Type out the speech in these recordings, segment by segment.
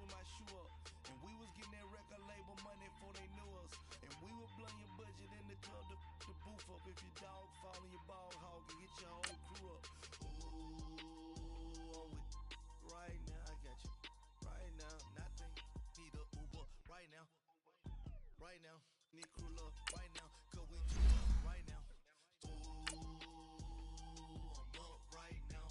me my shoe up. And we was getting that record label money before they knew us. And we were blowing your budget in the club to boof up. If your dog fall in your ball hog and get your whole crew up. Ooh, I'm with right now. I got you. Right now. Nothing. Need a Uber right now. Right now. Need crew love right now. Cause we do right now. Ooh, I'm up right now.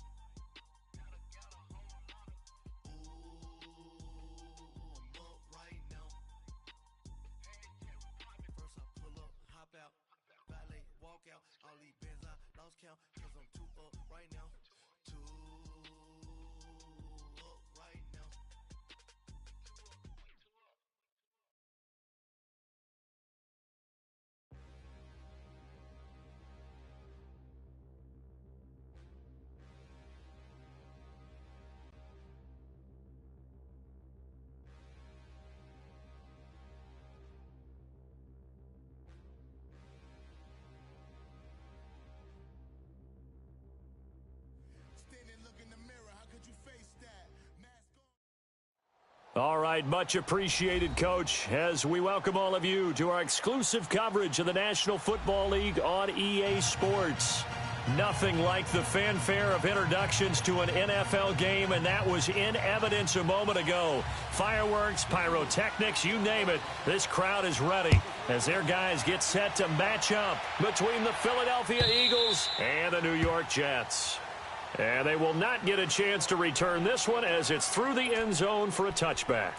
Out, valet, walk out, all these bands I lost count, cause I'm too up right now, too up right now. All right, much appreciated, Coach, as we welcome all of you to our exclusive coverage of the National Football League on EA Sports. Nothing like the fanfare of introductions to an NFL game, and that was in evidence a moment ago. Fireworks, pyrotechnics, you name it, this crowd is ready as their guys get set to match up between the Philadelphia Eagles and the New York Jets. And they will not get a chance to return this one as it's through the end zone for a touchback.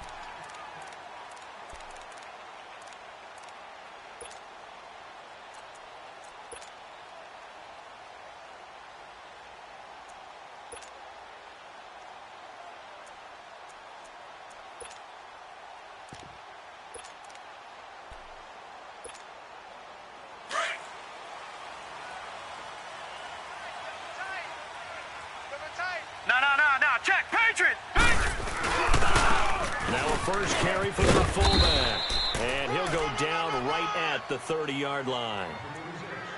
Check, Patriot! Now a first carry for the fullback. And he'll go down right at the 30-yard line.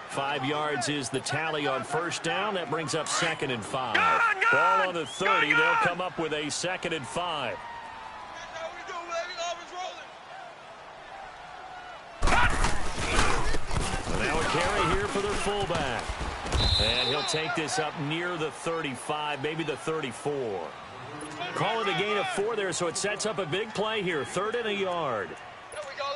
5 yards is the tally on first down. That brings up 2nd and 5. Ball on the 30. They'll come up with a 2nd and 5. Now a carry here for their fullback. And he'll take this up near the 35, maybe the 34. Call it a gain of 4 there, so it sets up a big play here. 3rd and a yard.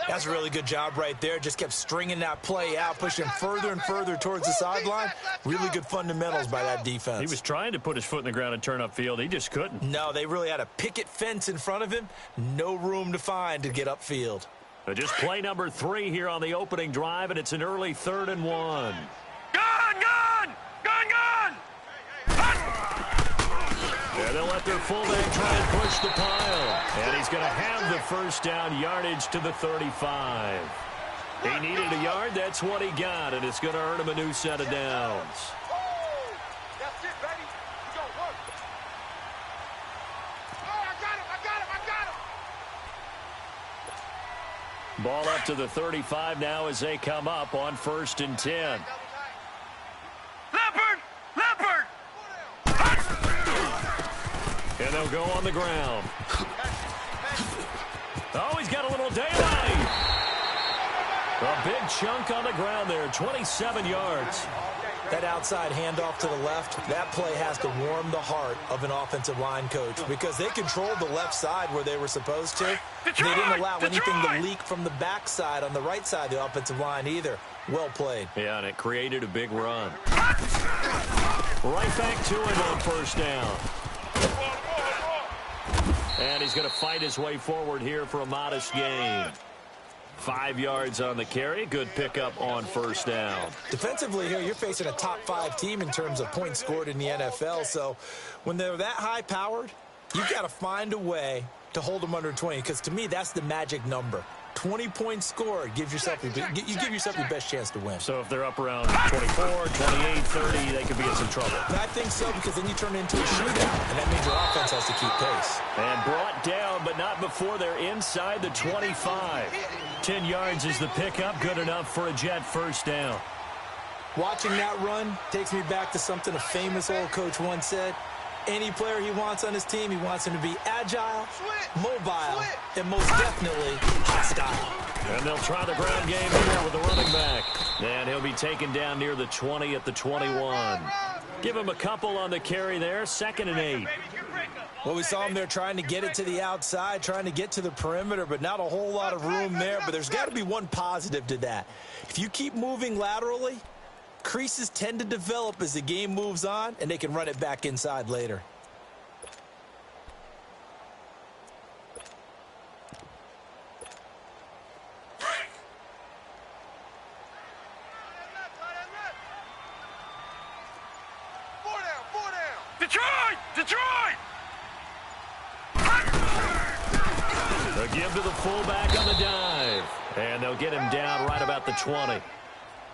That's a really good job right there. Just kept stringing that play out, pushing further and further towards the sideline. Really good fundamentals by that defense. He was trying to put his foot in the ground and turn upfield. He just couldn't. No, they really had a picket fence in front of him. No room to find to get upfield. So just play number 3 here on the opening drive, and it's an early 3rd and 1. And they'll let their fullback try and push the pile. And he's going to have the first down yardage to the 35. He needed a yard. That's what he got, and it's going to earn him a new set of downs. That's it, baby. You got to work. Oh, I got him. Ball up to the 35 now as they come up on 1st and 10. Leopard! And they'll go on the ground. Oh, he's got a little daylight. A big chunk on the ground there, 27 yards. That outside handoff to the left, that play has to warm the heart of an offensive line coach because they controlled the left side where they were supposed to. They didn't allow anything to leak from the backside on the right side of the offensive line either. Well played. Yeah, and it created a big run. Right back to him on first down. And he's going to fight his way forward here for a modest gain. 5 yards on the carry. Good pickup on first down. Defensively here, you're facing a top 5 team in terms of points scored in the NFL. So when they're that high-powered, you've got to find a way to hold them under 20. Because to me, that's the magic number. 20 points scored gives yourself you give yourself your best chance to win. So if they're up around 24, 28, 30, they could be in some trouble. I think so, because then you turn it into a shootout, and that means your offense has to keep pace. And brought down, but not before they're inside the 25. 10 yards is the pickup, good enough for a Jet first down. Watching that run takes me back to something a famous old coach once said. Any player he wants on his team, he wants him to be agile, mobile, and most definitely hostile. And they'll try the ground game here with the running back. And he'll be taken down near the 20 at the 21. Give him a couple on the carry there, 2nd and 8. Well, we saw him there trying to get it to the outside, trying to get to the perimeter, but not a whole lot of room there. But there's got to be one positive to that. If you keep moving laterally, creases tend to develop as the game moves on, and they can run it back inside later. Detroit! Detroit! They'll give to the fullback on the dive. And they'll get him down right about the 20.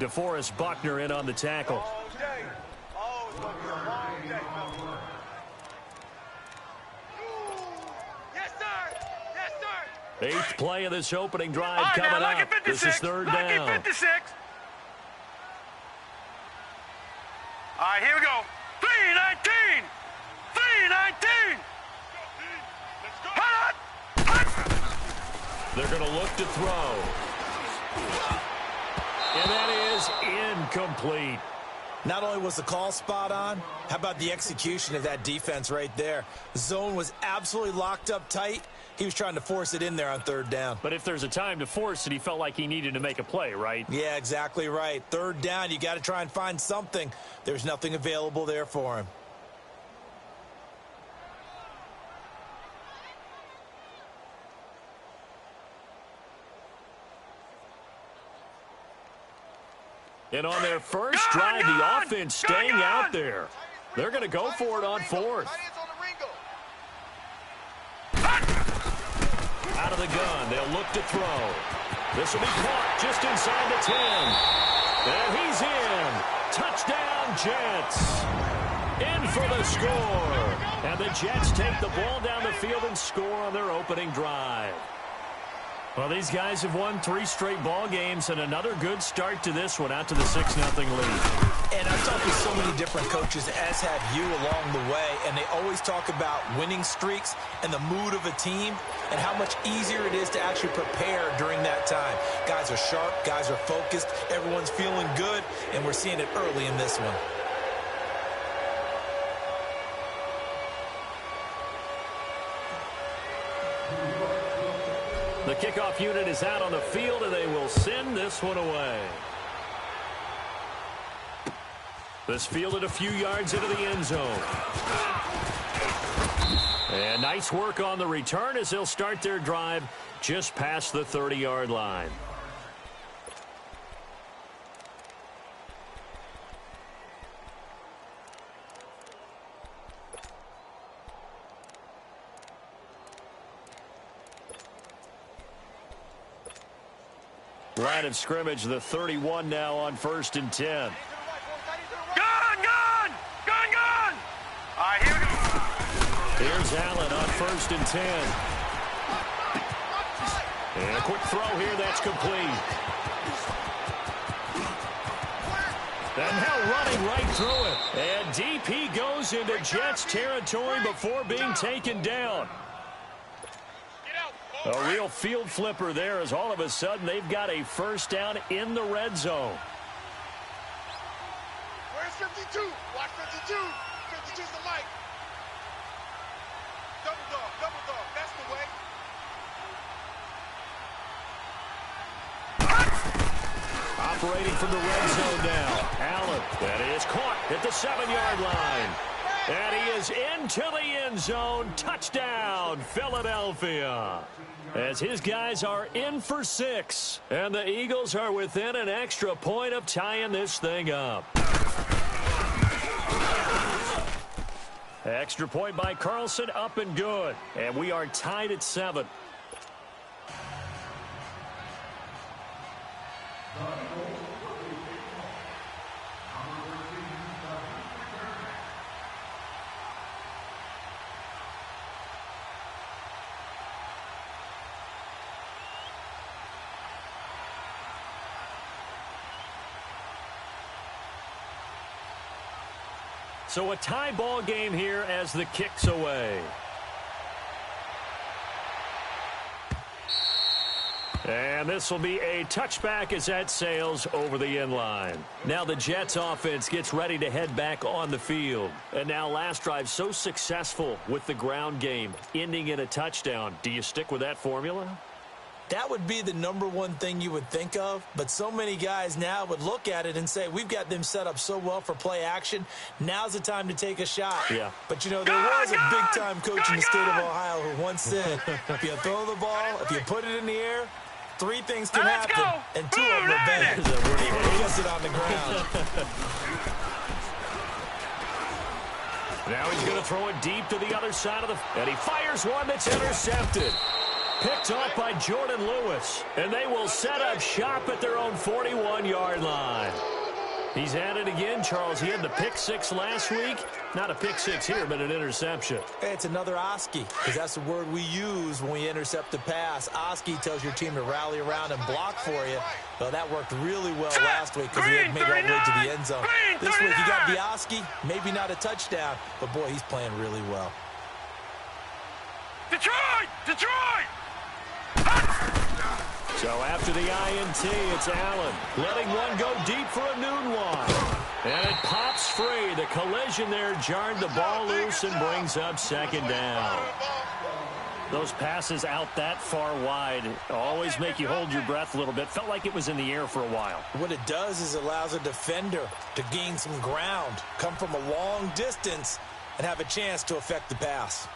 DeForest Buckner in on the tackle. Oh, it's going to be a long day. Yes, sir! Yes, sir! 8th play of this opening drive coming up. This is 3rd down. 56. All right, here we go. 3-19! 3-19! Hot! They're going to look to throw. And that is incomplete. Not only was the call spot on, how about the execution of that defense right there? The zone was absolutely locked up tight. He was trying to force it in there on 3rd down. But if there's a time to force it, he felt like he needed to make a play, right? Yeah, exactly right. 3rd down, you got to try and find something. There's nothing available there for him. And on their first drive, the offense staying out there. They're going to go for it on 4th. Out of the gun, they'll look to throw. This will be caught just inside the 10. And he's in. Touchdown, Jets. In for the score. And the Jets take the ball down the field and score on their opening drive. Well, these guys have won 3 straight ball games, and another good start to this one, out to the 6-0 lead. And I've talked with so many different coaches, as have you along the way, and they always talk about winning streaks and the mood of a team and how much easier it is to actually prepare during that time. Guys are sharp, guys are focused, everyone's feeling good, and we're seeing it early in this one. The kickoff unit is out on the field, and they will send this one away. This fielded a few yards into the end zone. And nice work on the return as they'll start their drive just past the 30-yard line. Line of scrimmage, the 31 now on 1st and 10. Gun! Gun! Gun! Gun! All right, here we go. Here's Allen on 1st and 10. And a quick throw here, that's complete. And now running right through it. And DP goes into Jets territory before being taken down. A real field flipper there, as all of a sudden they've got a first down in the red zone. Where's 52? Watch 52. 52's the mic. Double dog. That's the way. Operating from the red zone now. Allen, that is caught at the 7-yard line. And he is into the end zone. Touchdown, Philadelphia. As his guys are in for 6. And the Eagles are within an extra point of tying this thing up. Extra point by Carlson, up and good. And we are tied at 7. So a tie ball game here as the kick's away. And this will be a touchback as that sails over the end line. Now the Jets offense gets ready to head back on the field. And now last drive so successful with the ground game, ending in a touchdown. Do you stick with that formula? That would be the number one thing you would think of, but so many guys now would look at it and say, we've got them set up so well for play action. Now's the time to take a shot. Yeah. But, you know, there was a big-time coach in the state of Ohio who once said, if you throw the ball, if you put it in the air, 3 things can happen, and 2 of them are bad. He puts it on the ground. Now he's going to throw it deep to the other side of the... And he fires one that's intercepted. Picked off by Jordan Lewis. And they will set up shop at their own 41-yard line. He's at it again, Charles. He had the pick 6 last week. Not a pick 6 here, but an interception. Hey, it's another Oski, because that's the word we use when we intercept the pass. Oski tells your team to rally around and block for you. Well, that worked really well last week because he had made it all the way to the end zone. This week, he got the Oski, maybe not a touchdown, but, boy, he's playing really well. Detroit! Detroit! So after the INT, it's Allen letting one go deep for a noon one. And it pops free. The collision there jarred the ball loose and brings up second down. Those passes out that far wide always make you hold your breath a little bit. Felt like it was in the air for a while. What it does is it allows a defender to gain some ground, come from a long distance, and have a chance to affect the pass.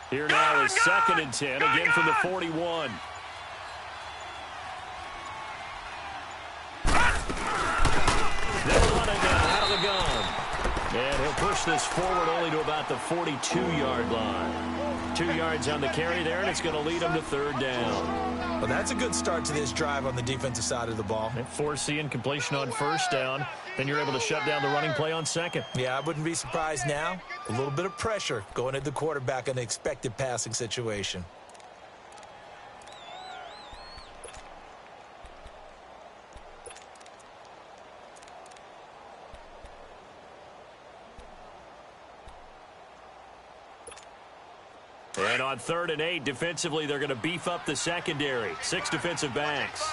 Here now is 2nd and 10, again from the 41. They're running out of the gun. And he'll push this forward only to about the 42-yard line. 2 yards on the carry there, and it's going to lead him to 3rd down. Well, that's a good start to this drive on the defensive side of the ball. Forcing incompletion on 1st down. Then you're able to shut down the running play on 2nd. Yeah, I wouldn't be surprised now. A little bit of pressure going at the quarterback in an expected passing situation. And on 3rd and 8, defensively, they're going to beef up the secondary. 6 defensive backs.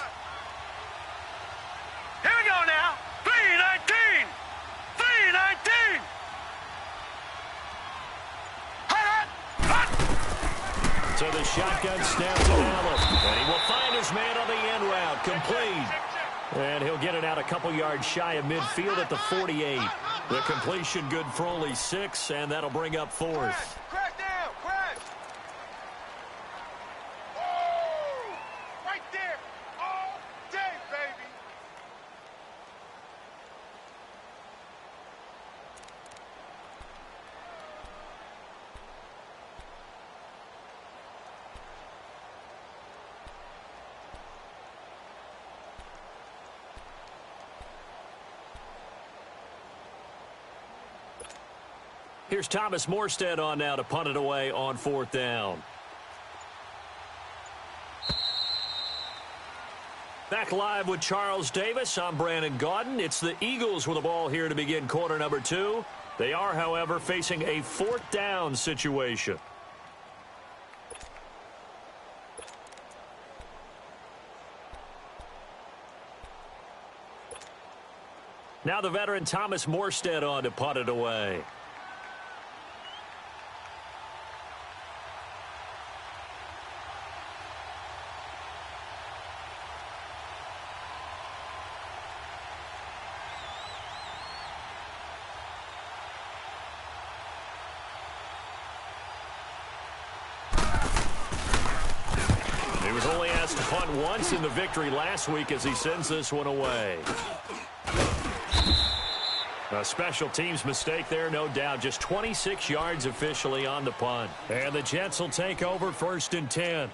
Here we go now. 3-19. 3-19. So the shotgun snap to Allen. And he will find his man on the end route. Complete. And he'll get it out a couple yards shy of midfield at the 48. The completion good for only 6, and that'll bring up 4th. Crash down. Crash. Whoa. Right there. All day, baby. Here's Thomas Morstead on now to punt it away on 4th down. Back live with Charles Davis. I'm Brandon Gaudin. It's the Eagles with the ball here to begin quarter number 2. They are, however, facing a 4th down situation. Now the veteran Thomas Morstead on to punt it away. He was only asked to punt once in the victory last week as he sends this one away. A special teams mistake there, no doubt. Just 26 yards officially on the punt. And the Jets will take over 1st and 10.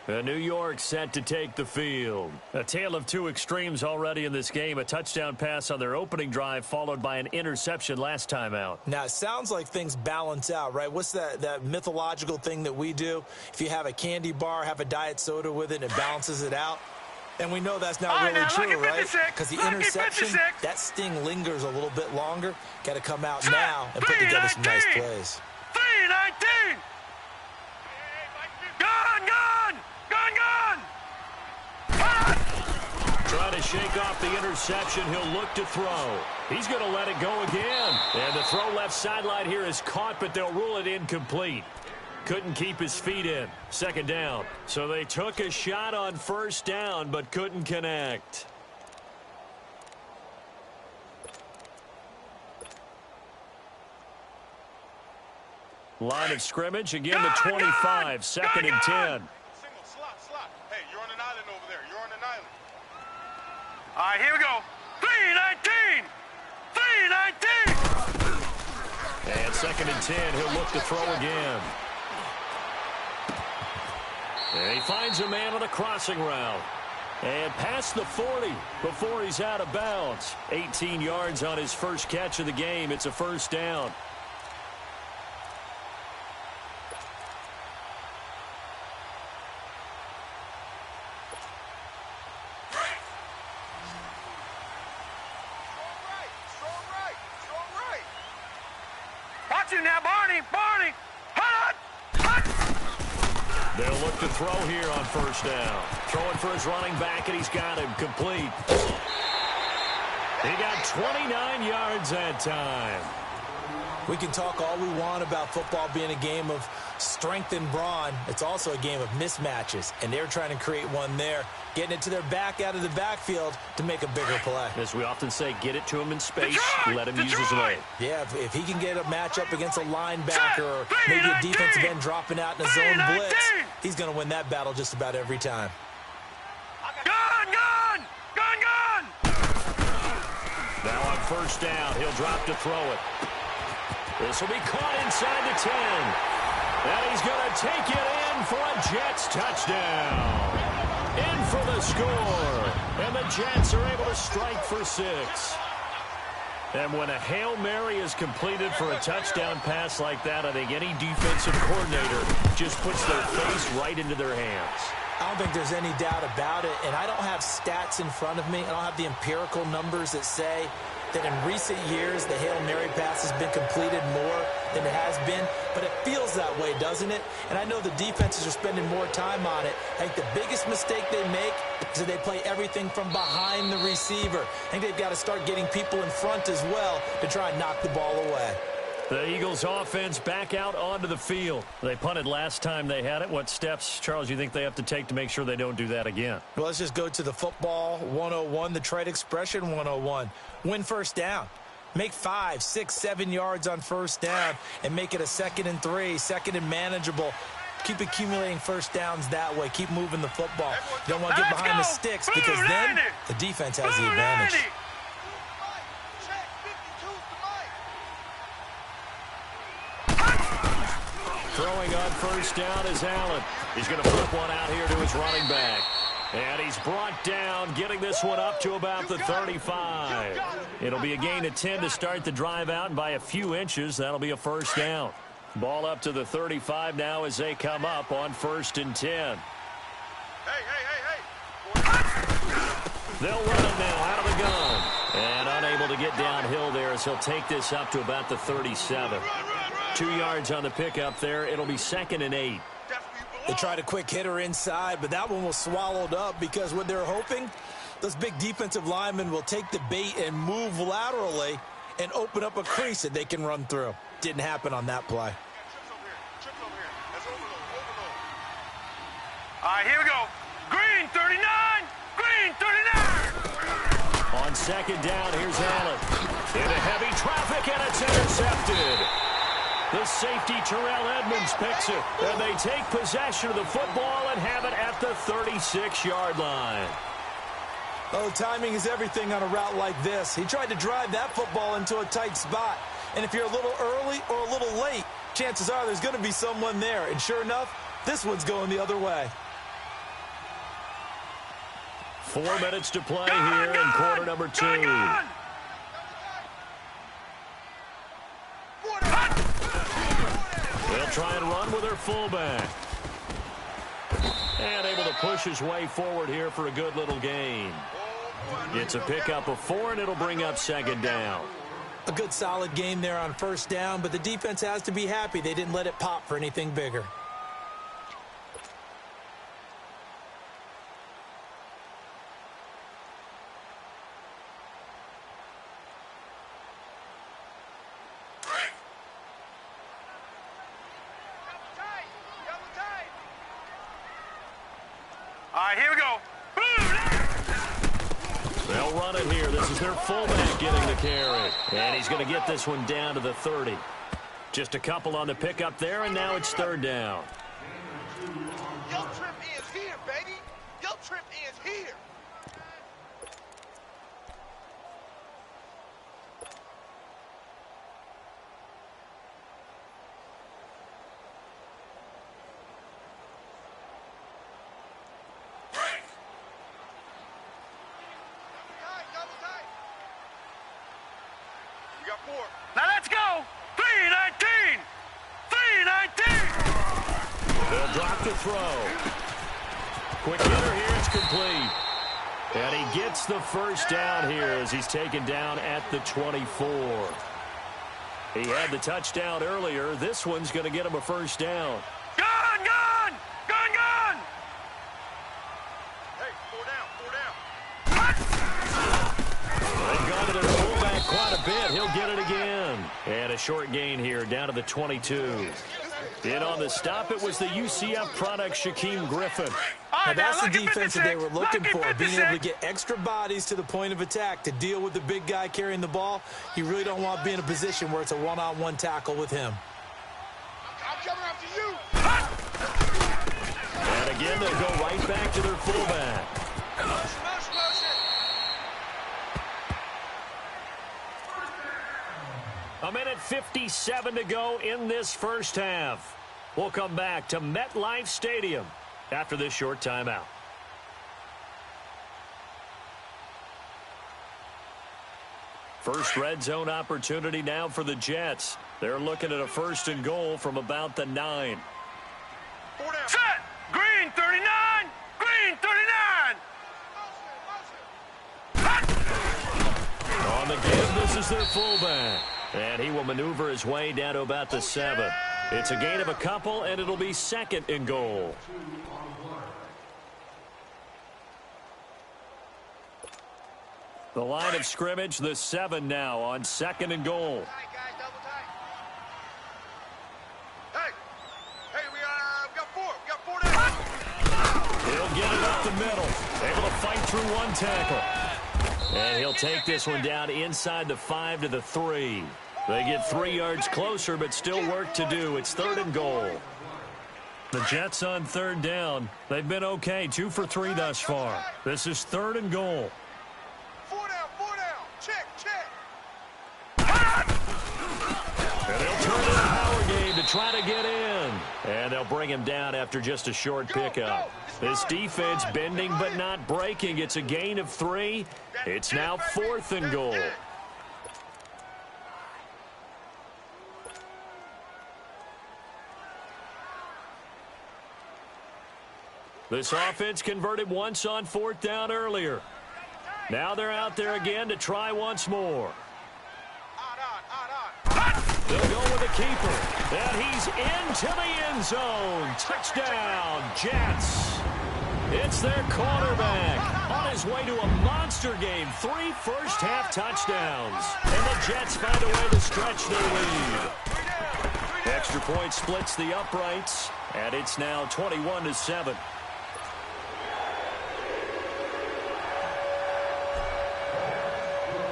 New York set to take the field. A tale of two extremes already in this game. A touchdown pass on their opening drive followed by an interception last time out. Now, it sounds like things balance out, right? What's that mythological thing that we do? If you have a candy bar, have a diet soda with it, and it balances it out. And we know that's not really true, right? Because the interception, that sting lingers a little bit longer. Got to come out now and put together some nice plays. 3-19! Gone! Trying to shake off the interception. He'll look to throw. He's going to let it go again. And the throw left sideline here is caught, but they'll rule it incomplete. Couldn't keep his feet in. Second down. So they took a shot on first down, but couldn't connect. Line of scrimmage, again the 25, second and 10. Single, slot. Hey, you're on an island over there. You're on an island. All right, here we go. 3-19! And second and 10, he'll look to throw again. And he finds a man on a crossing route. And past the 40 before he's out of bounds. 18 yards on his first catch of the game. It's a first down. Now, Barney! They'll look to throw here on first down. Throwing for his running back, and he's got him complete. He got 29 yards that time. We can talk all we want about football being a game of strength and brawn. It's also a game of mismatches, and they're trying to create one there, getting it to their back out of the backfield to make a bigger play. As we often say, get it to him in space, let him use his leg. Yeah, if he can get a matchup against a linebacker or maybe a defensive end dropping out in a zone blitz, he's going to win that battle just about every time. Gone! Now on first down, he'll drop to throw it. This will be caught inside the 10. And he's going to take it in for a Jets touchdown. In for the score. And the Jets are able to strike for 6. And when a Hail Mary is completed for a touchdown pass like that, I think any defensive coordinator just puts their face right into their hands. I don't think there's any doubt about it, and I don't have stats in front of me. I don't have the empirical numbers that say that in recent years the Hail Mary pass has been completed more than it has been, but it feels that way, doesn't it? And I know the defenses are spending more time on it. I think the biggest mistake they make is that they play everything from behind the receiver. I think they've got to start getting people in front as well to try and knock the ball away. The Eagles offense back out onto the field. They punted last time they had it. What steps, Charles, you think they have to take to make sure they don't do that again? Well, let's just go to the football 101, the trade expression 101. Win first down. Make 5, 6, 7 yards on first down and make it a 2nd and 3, 2nd and manageable. Keep accumulating first downs that way. Keep moving the football. You don't want to get behind the sticks because then the defense has the advantage. Throwing on first down is Allen. He's going to flip one out here to his running back. And he's brought down, getting this one up to about the 35. It'll be a gain of 10 to start the drive out, and by a few inches, that'll be a first down. Ball up to the 35 now as they come up on 1st and 10. Hey. They'll run it now out of the gun. And unable to get downhill there as he'll take this up to about the 37. 2 yards on the pickup there. It'll be 2nd and 8. They tried a quick hitter inside, but that one was swallowed up because what they're hoping, those big defensive linemen will take the bait and move laterally and open up a crease that they can run through. Didn't happen on that play. Trips over here. That's overload. All right, here we go. Green 39. On 2nd down, here's Allen. Into heavy traffic, and it's intercepted. The safety, Terrell Edmonds, picks it. And they take possession of the football and have it at the 36-yard line. Oh, timing is everything on a route like this. He tried to drive that football into a tight spot. And if you're a little early or a little late, chances are there's going to be someone there. And sure enough, this one's going the other way. 4 minutes to play here in quarter number 2. They'll try and run with their fullback. And able to push his way forward here for a good little gain. It's a pickup of 4, and it'll bring up second down. A good solid game there on first down, but the defense has to be happy they didn't let it pop for anything bigger. All right, here we go. They'll run it here. This is their fullback getting the carry. And he's going to get this one down to the 30. Just a couple on the pickup there, and now it's third down. Yo trip is here, baby. Yo trip is here. We got 4. Now let's go. 3-19. 3-19. They'll drop the throw. Quick hitter here. It's complete. And he gets the first down here as he's taken down at the 24. He had the touchdown earlier. This one's going to get him a first down. Gun, gun. Gun, gun. Hey, 4 down, 4 down. They've gone to their fullback quite a bit. He'll get it again. And a short gain here down to the 22. In on the stop, it was the UCF product, Shaquem Griffin. Now that's the defense that they were looking for, being able to get extra bodies to the point of attack to deal with the big guy carrying the ball. You really don't want to be in a position where it's a one-on-one tackle with him. I'm coming after you. And again, they'll go right back to their fullback. Motion. A minute 57 to go in this first half. We'll come back to MetLife Stadium after this short timeout. First red zone opportunity now for the Jets. They're looking at a first and goal from about the 9. 4 down. Set. Green 39. Green 39. On the give, this is their fullback. And he will maneuver his way down to about the 7. It's a gain of a couple, and it'll be second and goal. The line of scrimmage, the 7 now on second and goal. Tight, guys, double tight. Hey, we got 4. We got 4 down. He'll get it up the middle. Able to fight through one tackle. And he'll take this one down inside the 5 to the 3. They get 3 yards closer, but still work to do. It's third and goal. The Jets on third down. They've been okay, 2 for 3 thus far. This is third and goal. 4 down. Check. And they'll turn it a power game to try to get in. And they'll bring him down after just a short pickup. This defense bending but not breaking. It's a gain of 3. It's now fourth and goal. This offense converted once on fourth down earlier. Now they're out there again to try once more. They'll go with the keeper. And he's into the end zone. Touchdown, Jets. It's their quarterback on his way to a monster game. 3 first-half touchdowns. And the Jets find a way to stretch their lead. Extra point splits the uprights. And it's now 21-7.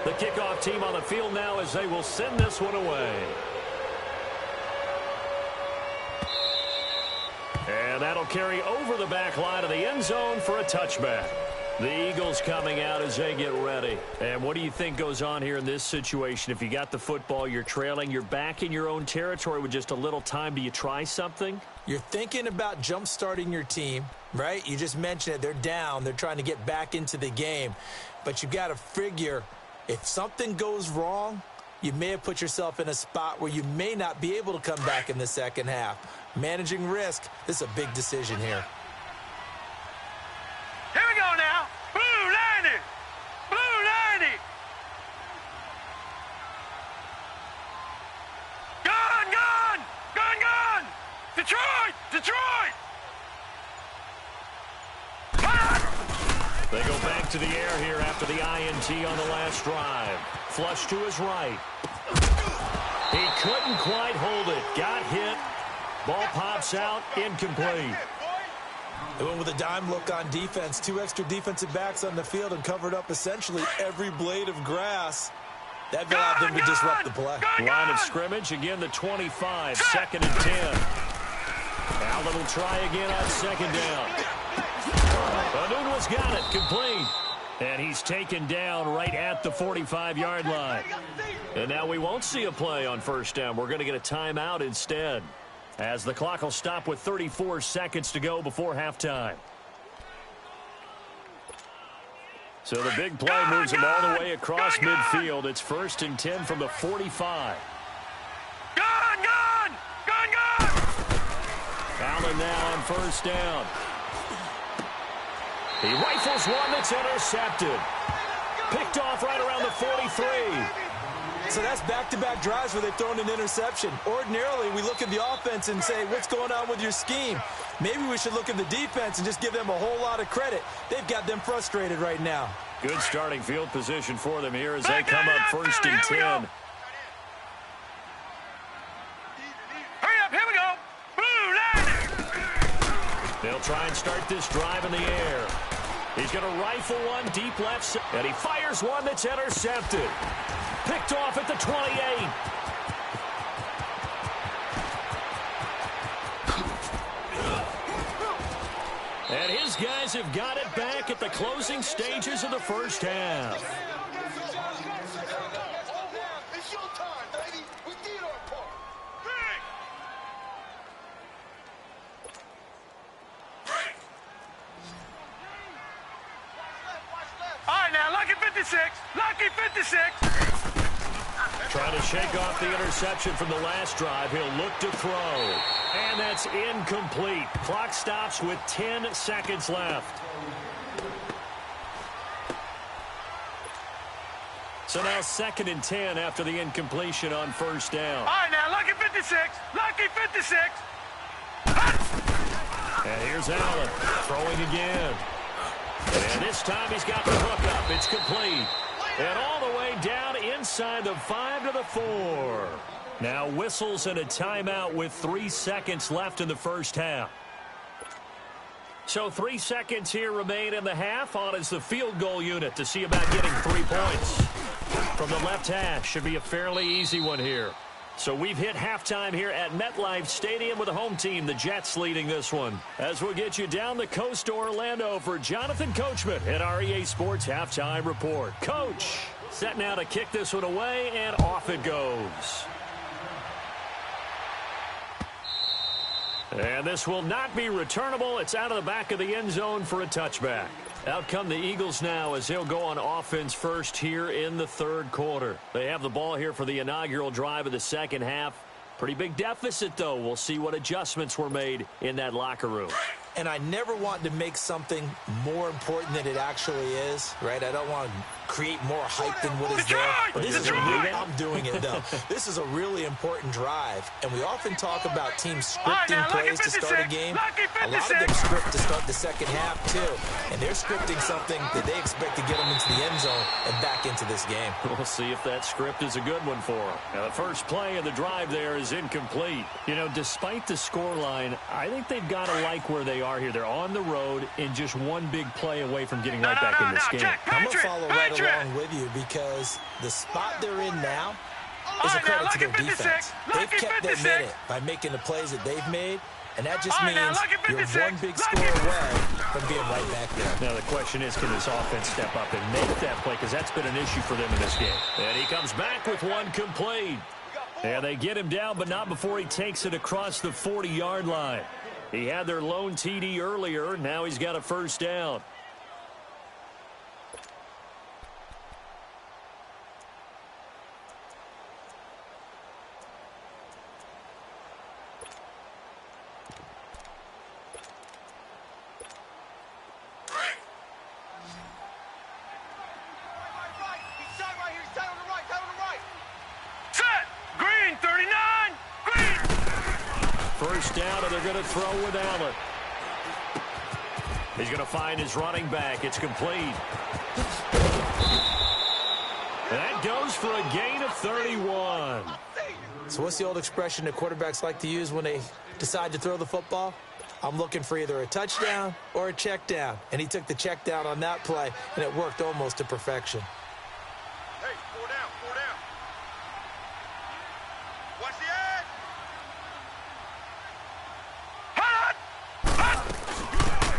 The kickoff team on the field now as they will send this one away. And that'll carry over the back line of the end zone for a touchback. The Eagles coming out as they get ready. And what do you think goes on here in this situation? If you got the football, you're trailing, you're back in your own territory with just a little time. Do you try something? You're thinking about jump-starting your team. right? You just mentioned it. They're down. They're trying to get back into the game. But you've got to figure if something goes wrong, you may have put yourself in a spot where you may not be able to come back in the second half. Managing risk, this is a big decision here. Here we go now. Blue 90. Blue 90. Gun, gun. Gun, gun. Detroit. Detroit. They go back to the air here after the INT on the last drive. Flush to his right. He couldn't quite hold it. Got hit. Ball pops out. Incomplete. They went with a dime look on defense. 2 extra defensive backs on the field and covered up essentially every blade of grass. That allowed them to disrupt the play. Line of scrimmage. Again, the 25. 2nd and 10. Allen will try again on 2nd down. Anuno's got it. Complete. And he's taken down right at the 45-yard line. And now we won't see a play on 1st down. We're going to get a timeout instead, as the clock will stop with 34 seconds to go before halftime. So the big play moves him all the way across midfield. It's 1st and 10 from the 45. Gun, gun. Gun, gun. Allen now on 1st down. He rifles one that's intercepted. Picked off right around the 43. So that's back-to-back drives where they've thrown an interception. Ordinarily, we look at the offense and say, what's going on with your scheme? Maybe we should look at the defense and just give them a whole lot of credit. They've got them frustrated right now. Good starting field position for them here as they come up 1st and 10. Hurry up, here we go. Blue 90. They'll try and start this drive in the air. He's going to rifle one deep left, and he fires one that's intercepted. Picked off at the 28. And his guys have got it back at the closing stages of the 1st half. It's your time, baby. We did our part. All right, now, lucky 56. Lucky 56. Trying to shake off the interception from the last drive. He'll look to throw. And that's incomplete. Clock stops with 10 seconds left. So now 2nd and 10 after the incompletion on 1st down. All right, now, lucky 56. Lucky 56. And here's Allen throwing again. And this time he's got the hook up. It's complete. And all the way down inside the 5 to the 4. Now whistles and a timeout with 3 seconds left in the 1st half. So 3 seconds here remain in the half. On is the field goal unit to see about getting 3 points. From the left hash, should be a fairly easy one here. So we've hit halftime here at MetLife Stadium with the home team, the Jets, leading this one. As we'll get you down the coast to Orlando for Jonathan Coachman at our EA Sports Halftime Report. Coach, set now to kick this one away, and off it goes. And this will not be returnable. It's out of the back of the end zone for a touchback. Out come the Eagles now as they'll go on offense first here in the 3rd quarter. They have the ball here for the inaugural drive of the 2nd half. Pretty big deficit, though. We'll see what adjustments were made in that locker room. And I never want to make something more important than it actually is, right? I don't want to create more hype than what is there. But this is I'm doing it, though. This is a really important drive. And we often talk about teams scripting plays to start a game. A lot of them script to start the 2nd half, too. And they're scripting something that they expect to get them into the end zone and back into this game. We'll see if that script is a good one for them. Now, the first play of the drive there is incomplete. You know, despite the scoreline, I think they've got to like where they are here. They're on the road and just one big play away from getting right back in this game. I'm going to follow right along with you because the spot they're in now is a credit to their defense. They've kept their minute by making the plays that they've made, and that just means you're one big score away from being right back there. Now the question is, can this offense step up and make that play? Because that's been an issue for them in this game. And he comes back with one complete. And they get him down, but not before he takes it across the 40-yard line. He had their lone TD earlier. Now he's got a first down. First down, and they're going to throw with Allen. He's going to find his running back. It's complete. That goes for a gain of 31. So what's the old expression that quarterbacks like to use when they decide to throw the football? I'm looking for either a touchdown or a check down. And he took the check down on that play, and it worked almost to perfection. Hey, 4 down, 4 down. Watch the edge.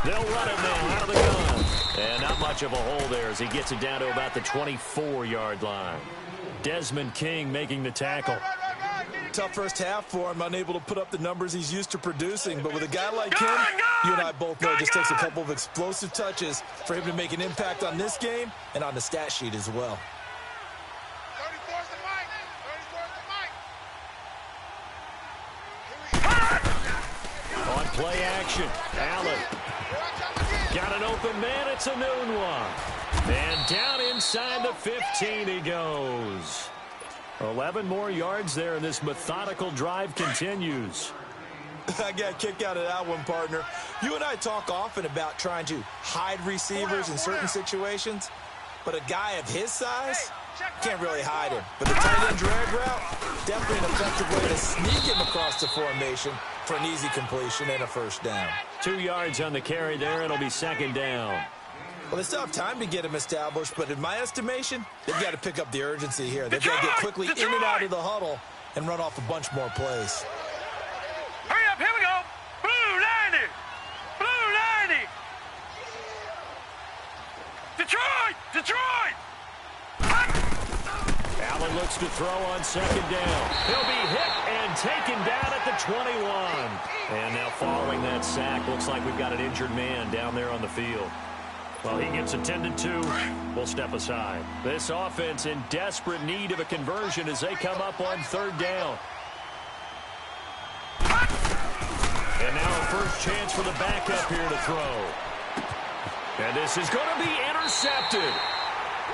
They'll run it now out of the gun. And not much of a hole there as he gets it down to about the 24-yard line. Desmond King making the tackle. Tough first half for him, unable to put up the numbers he's used to producing. But with a guy like him, you and I both know it just takes a couple of explosive touches for him to make an impact on this game and on the stat sheet as well. 34's the mic. 34's the mic. On play action, Allen. Got an open man, it's a noon one. And down inside the 15 he goes. 11 more yards there, and this methodical drive continues. I got a kick out of that one, partner. You and I talk often about trying to hide receivers in certain situations, but a guy of his size can't really hide him. But the tight end drag route, definitely an effective way to sneak him across the formation for an easy completion and a first down. 2 yards on the carry there. It'll be second down. Well, they still have time to get him established, but in my estimation, they've got to pick up the urgency here. They've got to get quickly in and out of the huddle and run off a bunch more plays. Hurry up, here we go. Blue 90. Blue 90. Detroit! Detroit! Allen looks to throw on second down. He'll be hit and taken down at the 21. And now following that sack, looks like we've got an injured man down there on the field. Well, he gets attended to. We'll step aside. This offense in desperate need of a conversion as they come up on third down. And now a first chance for the backup here to throw. And this is going to be intercepted.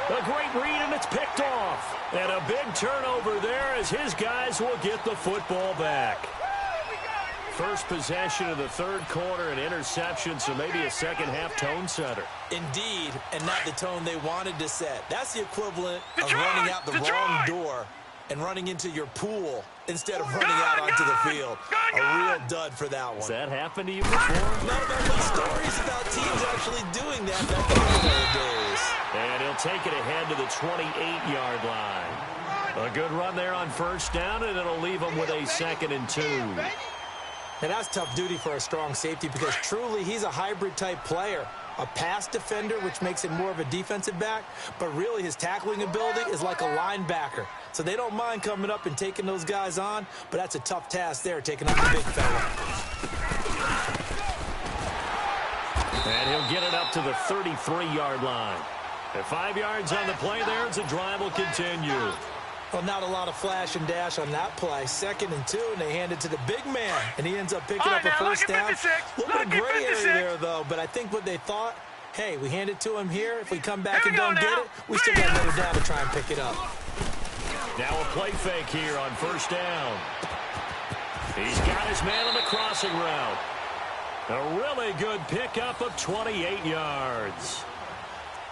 A great read, and it's picked off. And a big turnover there as his guys will get the football back. First possession of the third quarter, an interception, so maybe a second-half tone setter. Indeed, and not the tone they wanted to set. That's the equivalent of running out the wrong door and running into your pool instead of running out onto the field. A real dud for that one. Has that happened to you before? No, but stories about teams actually doing that back in the old days. And he'll take it ahead to the 28-yard line. A good run there on first down, and it'll leave him with a 2nd and 2. And that's tough duty for a strong safety because truly he's a hybrid-type player. A pass defender, which makes him more of a defensive back, but really his tackling ability is like a linebacker. So they don't mind coming up and taking those guys on, but that's a tough task there, taking on the big fella. And he'll get it up to the 33-yard line. And 5 yards on the play there as the drive will continue. Well, not a lot of flash and dash on that play. 2nd and 2, and they hand it to the big man, and he ends up picking up a first down. A little bit of gray area there, though, but I think what they thought, hey, we hand it to him here. If we come back and don't get it, we still got another down to try and pick it up. Now a play fake here on first down. He's got his man on the crossing route. A really good pickup of 28 yards.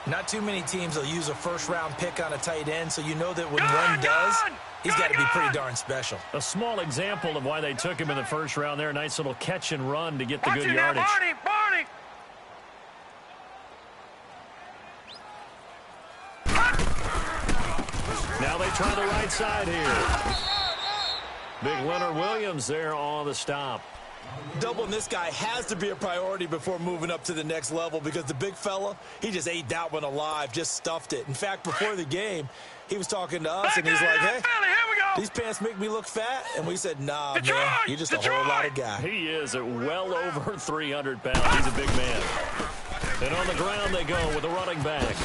Not too many teams will use a first-round pick on a tight end, so you know that when one does, he's got to be pretty darn special. A small example of why they took him in the first round there. Nice little catch and run to get the good yardage. Barney! Now they try the right side here. Big Leonard Williams there on the stop. Doubling this guy has to be a priority before moving up to the next level because the big fella, he just ate that one alive, just stuffed it. In fact, before the game, he was talking to us, and he's like, hey, these pants make me look fat. And we said, nah, Detroit! man, you're just a whole lot of guy. He is at well over 300 pounds. He's a big man. And on the ground they go with the running back.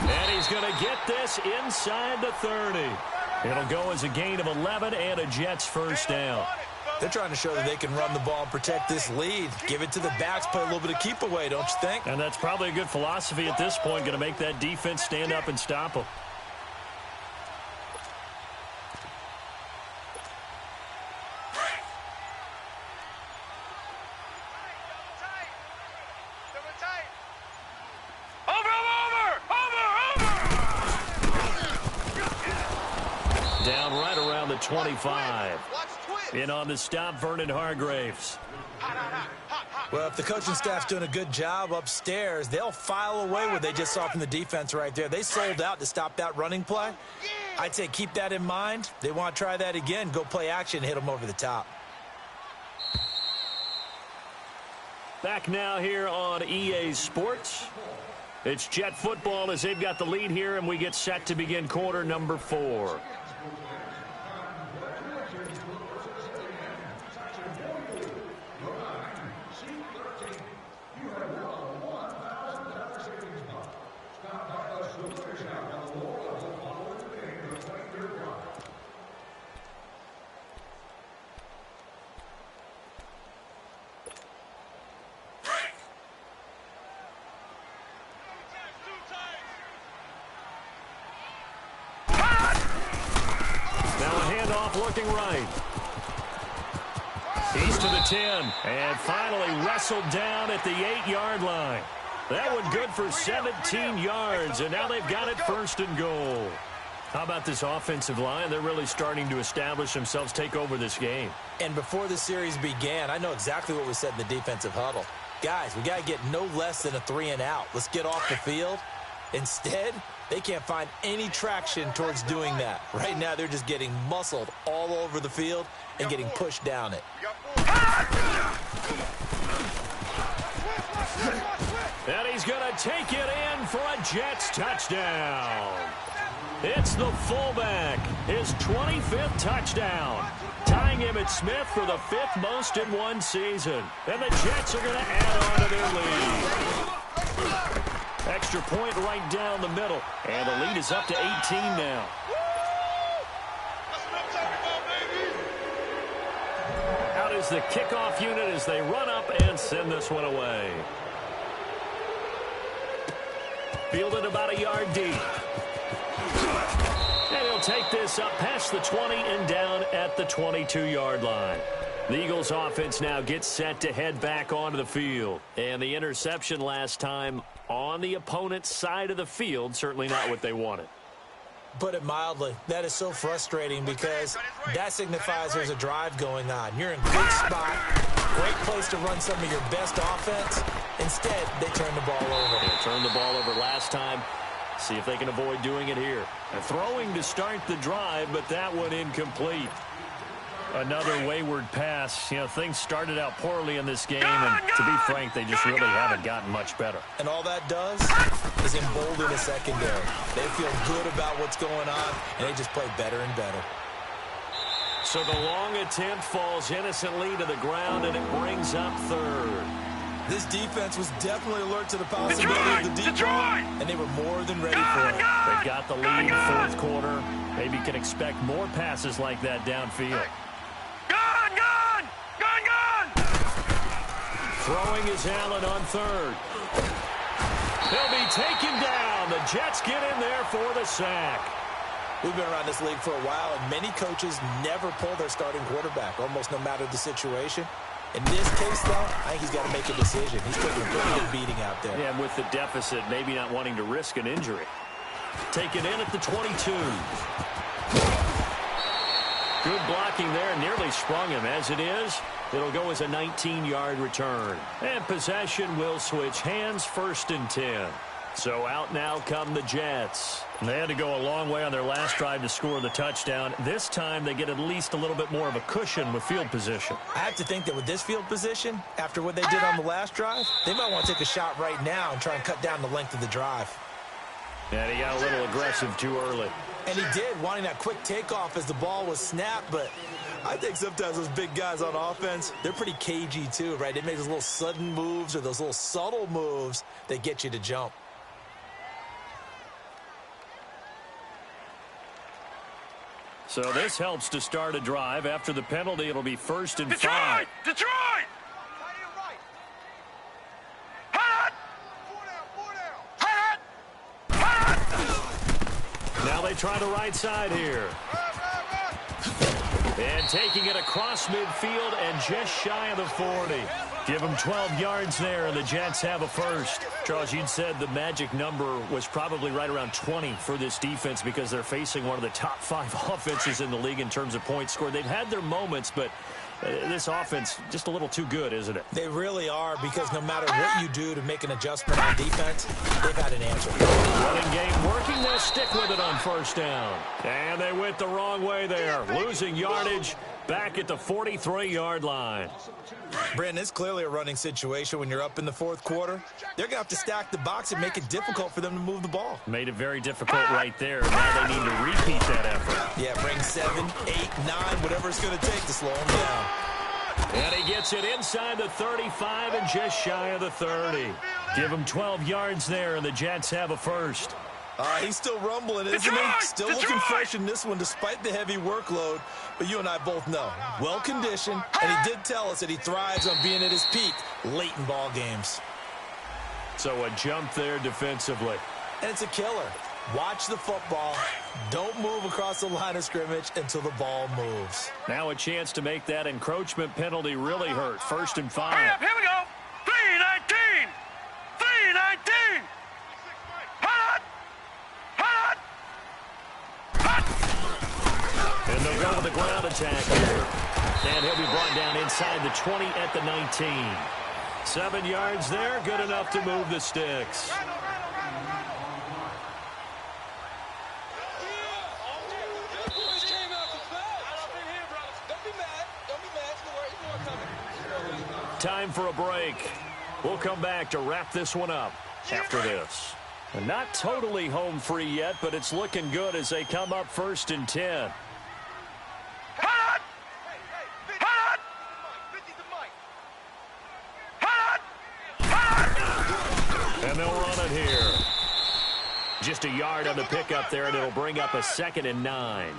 And he's going to get this inside the 30. It'll go as a gain of 11 and a Jets first down. They're trying to show that they can run the ball and protect this lead. Give it to the backs, play a little bit of keep away, don't you think? And that's probably a good philosophy at this point, going to make that defense stand up and stop them. Down right around the 25. In on the stop, Vernon Hargraves. Well, if the coaching staff's doing a good job upstairs, they'll file away what they just saw from the defense right there. They sold out to stop that running play. I'd say keep that in mind. They want to try that again. Go play action, hit them over the top. Back now here on EA Sports. It's Jet football as they've got the lead here, and we get set to begin quarter number 4. Looking right. He's to the 10. And finally wrestled down at the 8-yard line. That one good for 17 yards. And now they've got it first and goal. How about this offensive line? They're really starting to establish themselves, take over this game. And before the series began, I know exactly what we said in the defensive huddle. Guys, we got to get no less than a 3-and-out. Let's get off the field. Instead, they can't find any traction towards doing that. Right now, they're just getting muscled all over the field and getting pushed down it. And he's going to take it in for a Jets touchdown. It's the fullback, his 25th touchdown, tying Emmitt Smith for the 5th most in one season. And the Jets are going to add on to their lead. Extra point right down the middle. And the lead is up to 18 now. Out is the kickoff unit as they run up and send this one away. Fielded about a yard deep. And he'll take this up past the 20 and down at the 22-yard line. The Eagles offense now gets set to head back onto the field. And the interception last time on the opponent's side of the field, certainly not what they wanted. Put it mildly, that is so frustrating because that signifies there's a drive going on. You're in good spot, great place to run some of your best offense. Instead, they turn the ball over. They turned the ball over last time. See if they can avoid doing it here. Throwing to start the drive, but that one incomplete. Another wayward pass. You know, things started out poorly in this game, and to be frank, they just really haven't gotten much better. And all that does is embolden the secondary. They feel good about what's going on, and they just play better and better. So the long attempt falls innocently to the ground, and it brings up third. This defense was definitely alert to the possibility of the deep ball, and they were more than ready for it. They've got the lead fourth quarter. Maybe can expect more passes like that downfield. Throwing is Allen on third. He'll be taken down. The Jets get in there for the sack. We've been around this league for a while, and many coaches never pull their starting quarterback, almost no matter the situation. In this case, though, I think he's got to make a decision. He's taking a pretty good beating out there. Yeah, and with the deficit, maybe not wanting to risk an injury. Taken in at the 22. Good blocking there, nearly sprung him. As it is, it'll go as a 19-yard return. And possession will switch hands, 1st and 10. So out now come the Jets. They had to go a long way on their last drive to score the touchdown. This time they get at least a little bit more of a cushion with field position. I have to think that with this field position, after what they did on the last drive, they might want to take a shot right now and try and cut down the length of the drive. And he got a little aggressive too early. And he did, wanting that quick takeoff as the ball was snapped, but I think sometimes those big guys on offense, they're pretty cagey too, right? They make those little sudden moves or those little subtle moves that get you to jump. So this helps to start a drive. After the penalty, it'll be 1st and 5. Detroit! Now they try the right side here. And taking it across midfield and just shy of the 40. Give them 12 yards there, and the Jets have a first. Charles, you'd said the magic number was probably right around 20 for this defense because they're facing one of the top 5 offenses in the league in terms of points scored. They've had their moments, but this offense just a little too good, isn't it? They really are, because no matter what you do to make an adjustment on defense, they've had an answer. Running game working. They'll stick with it on 1st down. And they went the wrong way there, losing yardage back at the 43-yard line. Brandon, it's clearly a running situation when you're up in the 4th quarter. They're going to have to stack the box and make it difficult for them to move the ball. Made it very difficult right there. Now they need to repeat that effort. Yeah, bring 7, 8, 9, whatever it's going to take to slow them down. And he gets it inside the 35 and just shy of the 30. Give him 12 yards there, and the Jets have a first. He's still rumbling, isn't he? Still looking fresh in this one despite the heavy workload. But you and I both know, well-conditioned, and he did tell us that he thrives on being at his peak late in ball games. So a jump there defensively. And it's a killer. Watch the football. Don't move across the line of scrimmage until the ball moves. Now a chance to make that encroachment penalty really hurt. 1st and 5. Hurry up, here we go. 3-19. 3-19. Hot. And they'll go with the ground attack here. And he'll be brought down inside the 20 at the 19. 7 yards there, good enough to move the sticks. Time for a break. We'll come back to wrap this one up after this. And not totally home free yet, but it's looking good as they come up 1st and 10. And they'll run it here. Just a yard on the pickup there, and it'll bring up a 2nd and 9.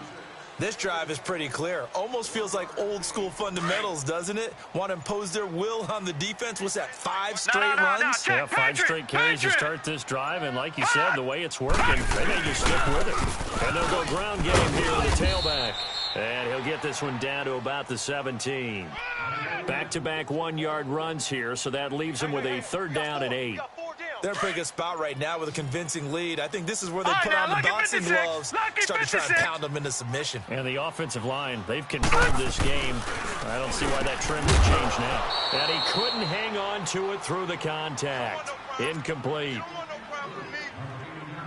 This drive is pretty clear. Almost feels like old-school fundamentals, doesn't it? Want to impose their will on the defense. What's that, 5 straight runs? Yeah, 5 straight carries to start this drive, and like you said, the way it's working, they may just stick with it. And they'll go ground game here with the tailback. And he'll get this one down to about the 17. Back-to-back 1-yard runs here, so that leaves him with a 3rd down and 8. They're in a pretty good spot right now with a convincing lead. I think this is where they put on the boxing gloves, start to try and pound them into submission. And the offensive line, they've controlled this game. I don't see why that trend would change now. And he couldn't hang on to it through the contact. Incomplete.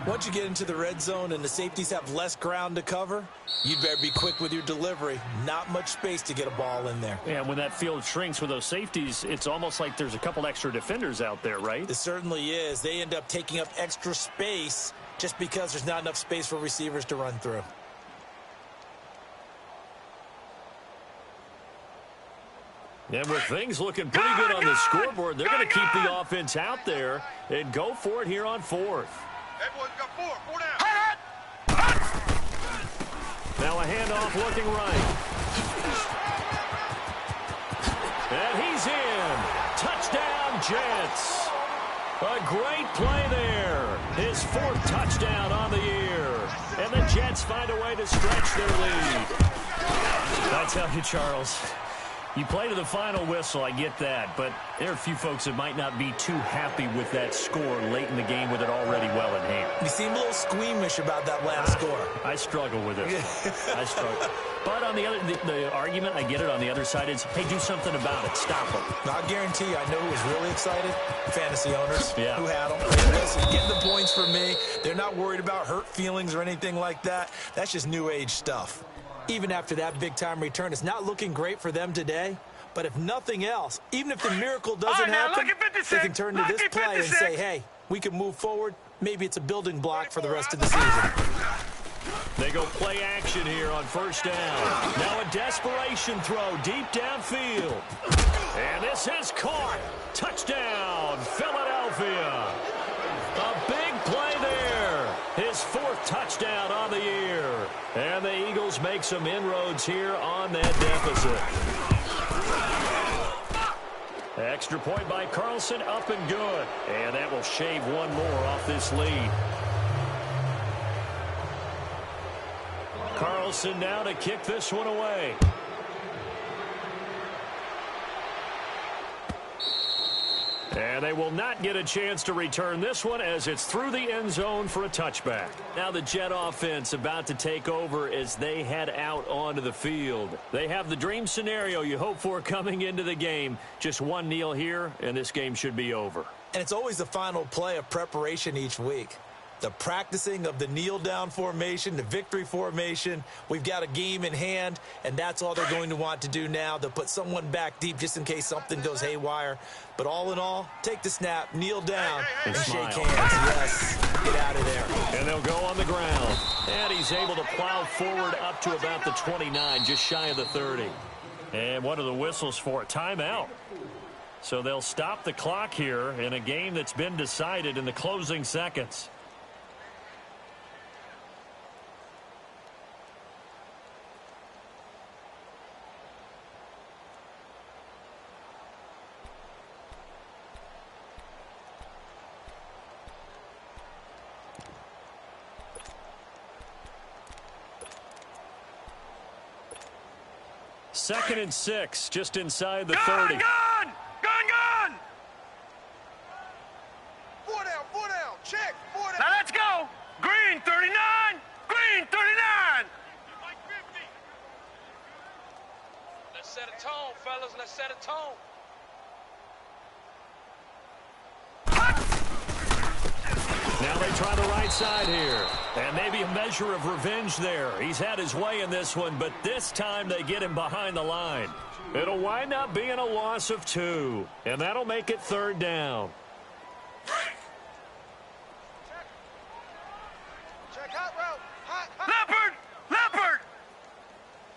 Once you get into the red zone and the safeties have less ground to cover, you'd better be quick with your delivery. Not much space to get a ball in there. Yeah, when that field shrinks with those safeties, it's almost like there's a couple extra defenders out there, right? It certainly is. They end up taking up extra space just because there's not enough space for receivers to run through. And with things looking pretty good on the scoreboard, they're going to keep the offense out there and go for it here on 4th. Hey, boys, got 4 down. Now a handoff looking right. And he's in. Touchdown, Jets. A great play there. His 4th touchdown on the year. And the Jets find a way to stretch their lead. I tell you, Charles, you play to the final whistle, I get that, but there are a few folks that might not be too happy with that score late in the game with it already well in hand. You seem a little squeamish about that last score. I struggle with it. I struggle. But on the argument, I get it, on the other side is, hey, do something about it. Stop them. I guarantee you, I know who was really excited. Fantasy owners who had them. Hey, listen, get the points for me. They're not worried about hurt feelings or anything like that. That's just new age stuff. Even after that big-time return, it's not looking great for them today. But if nothing else, even if the miracle doesn't happen, they can turn to this play and say, hey, we can move forward. Maybe it's a building block for the rest of the season. They go play action here on first down. Now a desperation throw deep downfield. And this is caught. Touchdown, Philadelphia. A big play there. His 4th touchdown on the year. And the Eagles make some inroads here on that deficit. Extra point by Carlson, up and good. And that will shave one more off this lead. Carlson now to kick this one away. And they will not get a chance to return this one as it's through the end zone for a touchback. Now the Jet offense about to take over as they head out onto the field. They have the dream scenario you hope for coming into the game. Just one kneel here, and this game should be over. And it's always the final play of preparation each week. The practicing of the kneel-down formation, the victory formation. We've got a game in hand, and that's all they're going to want to do now. They'll put someone back deep just in case something goes haywire. But all in all, take the snap, kneel down, and shake hands. Yes, get out of there. And they'll go on the ground. And he's able to plow forward up to about the 29, just shy of the 30. And what are the whistles for? Timeout. So they'll stop the clock here in a game that's been decided in the closing seconds. Second and 6, just inside the 30. Gun! 4 down, check, 4 down. Now let's go. Green 39. Green 39. Let's set a tone, fellas. Let's set a tone. Now they try the right side here. And maybe a measure of revenge there. He's had his way in this one, but this time they get him behind the line. It'll wind up being a loss of 2. And that'll make it 3rd down. Check hot route. Hot. Leopard.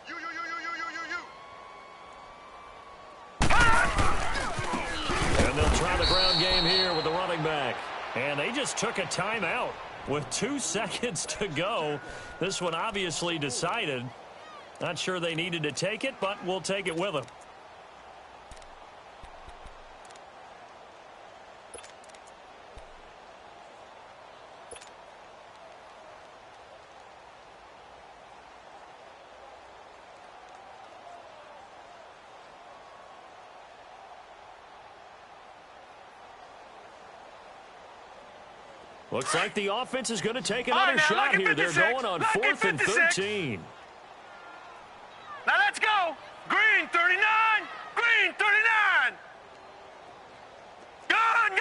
You. And they'll try the ground game here with the running back. And they just took a timeout with 2 seconds to go. This one obviously decided. Not sure they needed to take it, but we'll take it with them. Looks like the offense is going to take another shot here. They're going on 4th and 13. Now let's go. Green 39. Green 39. Gun.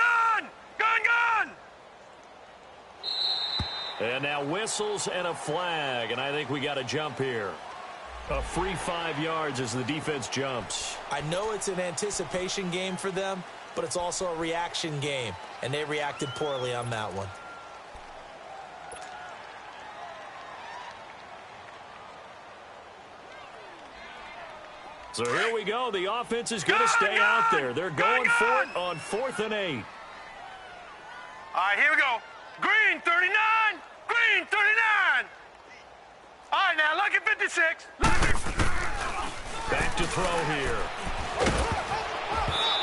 And now whistles and a flag, and I think we got a jump here. A free 5 yards as the defense jumps. I know it's an anticipation game for them, but it's also a reaction game, and they reacted poorly on that one. So here we go. The offense is going to stay out there. They're going for it on 4th and 8. All right, here we go. Green 39. Green 39. All right, now look at 56. Back to throw here.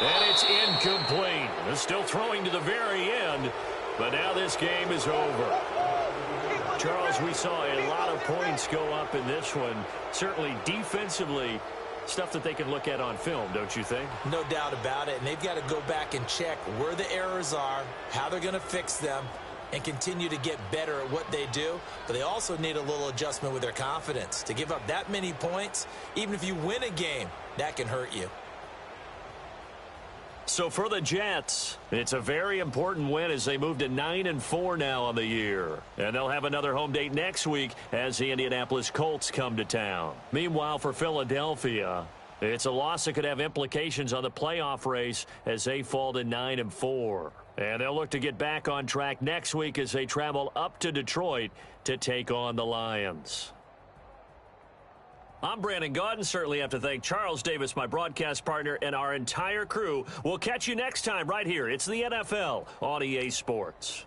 And it's incomplete. They're still throwing to the very end, but now this game is over. Charles, we saw a lot of points go up in this one. Certainly defensively, stuff that they can look at on film, don't you think? No doubt about it, and they've got to go back and check where the errors are, how they're going to fix them, and continue to get better at what they do. But they also need a little adjustment with their confidence. To give up that many points, even if you win a game, that can hurt you. So for the Jets, it's a very important win as they move to 9-4 now on the year. And they'll have another home date next week as the Indianapolis Colts come to town. Meanwhile, for Philadelphia, it's a loss that could have implications on the playoff race as they fall to 9-4. And they'll look to get back on track next week as they travel up to Detroit to take on the Lions. I'm Brandon Gaudin. Certainly have to thank Charles Davis, my broadcast partner, and our entire crew. We'll catch you next time right here. It's the NFL on EA Sports.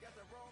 Got the wrong